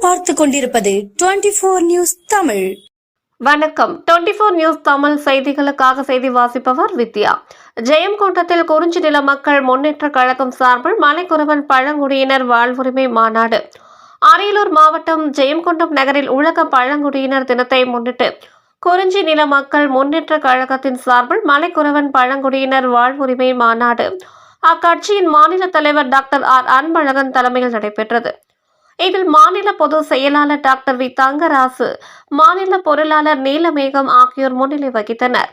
பார்த்து கொண்டிருப்பது 24 நியூஸ் தமிழ். வணக்கம். 24 நியூஸ் தமிழ் செய்திகளுக்காக செய்தி வாசிப்பவர் வித்யா. ஜெயங்கொண்டத்தில் குறிஞ்சி நில மக்கள் முன்னேற்ற கழகம் சார்பில் மலைக்குறவன் பழங்குடியினர் வாழ்வுரிமை மாநாடு. அரியலூர் மாவட்டம் ஜெயங்கொண்டம் நகரில் உலக பழங்குடியினர் தினத்தை முன்னிட்டு குறிஞ்சி நில மக்கள் முன்னேற்ற கழகத்தின் சார்பில் மலைக்குறவன் பழங்குடியினர் வாழ்வுரிமை மாநாடு அக்கட்சியின் மாநில தலைவர் டாக்டர் ஆர் அன்பழகன் தலைமையில் நடைபெற்றது. இதில் மாநில பொதுச் செயலாளர் டாக்டர் வி தங்கராசு, மாநில பொருளாளர் நீலமேகம் ஆகியோர் முன்னிலை வகித்தனர்.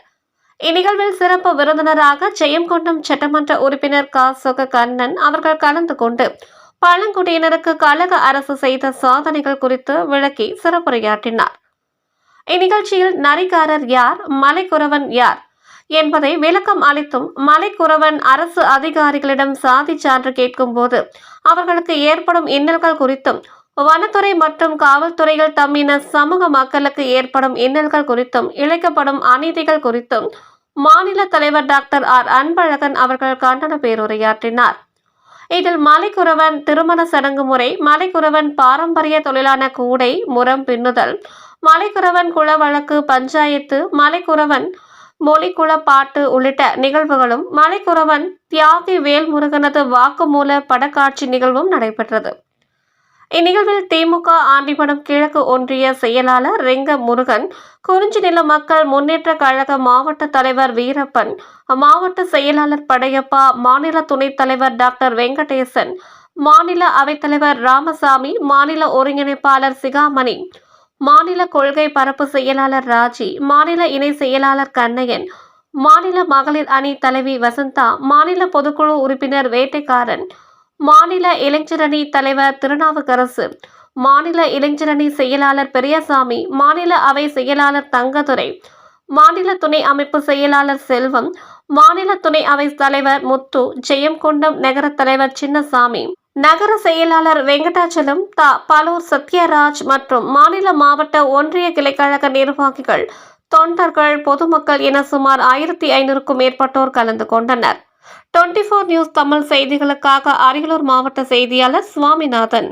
இந்நிகழ்வில் சிறப்பு விருந்தினராக ஜெயங்கொண்டம் சட்டமன்ற உறுப்பினர் க. சுக கண்ணன் அவர்கள் கலந்து கொண்டு பழங்குடியினருக்கு கழக அரசு செய்த சாதனைகள் குறித்து விளக்கி சிறப்புரையாற்றினார். இந்நிகழ்ச்சியில் நரிகாரர் யார், மலைக்குறவன் யார் என்பதை விளக்கம் அளித்தும், மலைக்குறவன் அரசு அதிகாரிகளிடம் சாதி சான்று கேட்கும் போது அவர்களுக்கு ஏற்படும் இன்னல்கள் குறித்தும், வனத்துறை மற்றும் காவல்துறையில் தம்மின சமூக மக்களுக்கு ஏற்படும் இன்னல்கள் குறித்தும், இழைக்கப்படும் அநீதிகள் குறித்தும் மாநில தலைவர் டாக்டர் ஆர் அன்பழகன் அவர்கள் கண்டன பேருரையாற்றினார். இதில் மலைக்குறவன் திருமண சடங்கு முறை, மலைக்குறவன் பாரம்பரிய தொழிலான கூடை, முறம் பின்னுதல், மலைக்குறவன் குல வழக்கு, பஞ்சாயத்து, மலைக்குறவன் மொழிக்குள பாட்டு உள்ளிட்ட நிகழ்வுகளும், மலைக்குறவன் தியாகி வேல்முருகனது வாக்குமூல படக்காட்சி நிகழ்வும் நடைபெற்றது. இந்நிகழ்வில் திமுக ஆண்டிமடம் கிழக்கு ஒன்றிய செயலாளர் ரெங்க முருகன், குறிஞ்சி நில மக்கள் முன்னேற்ற கழக மாவட்ட தலைவர் வீரப்பன், மாவட்ட செயலாளர் படையப்பா, மாநில துணைத் தலைவர் டாக்டர் வெங்கடேசன், மாநில அவைத்தலைவர் ராமசாமி, மாநில ஒருங்கிணைப்பாளர் சிகாமணி, மாநில கொள்கை பரப்பு செயலாளர் ராஜி, மாநில இணை செயலாளர் கண்ணையன், மாநில மகளிர் அணி தலைவி வசந்தா, மாநில பொதுக்குழு உறுப்பினர் வேட்டைக்காரன், மாநில இளைஞரணி தலைவர் திருநாவுக்கரசு, மாநில இளைஞரணி செயலாளர் பெரியசாமி, மாநில அவை செயலாளர் தங்கதுரை, மாநில துணை அமைப்பு செயலாளர் செல்வம், மாநில துணை அவை தலைவர் முத்து, ஜெயங்கொண்டம் நகர தலைவர் சின்னசாமி, நகர செயலாளர் வெங்கடாச்சலம், பலூர் சத்யராஜ் மற்றும் மாநில மாவட்ட ஒன்றிய கிளைக்கழக நிர்வாகிகள், தொண்டர்கள், பொதுமக்கள் என சுமார் 1500க்கும் மேற்பட்டோர் கலந்து கொண்டனர். 24 நியூஸ் தமிழ் செய்திகளுக்காக அரியலூர் மாவட்ட செய்தியாளர் சுவாமிநாதன்.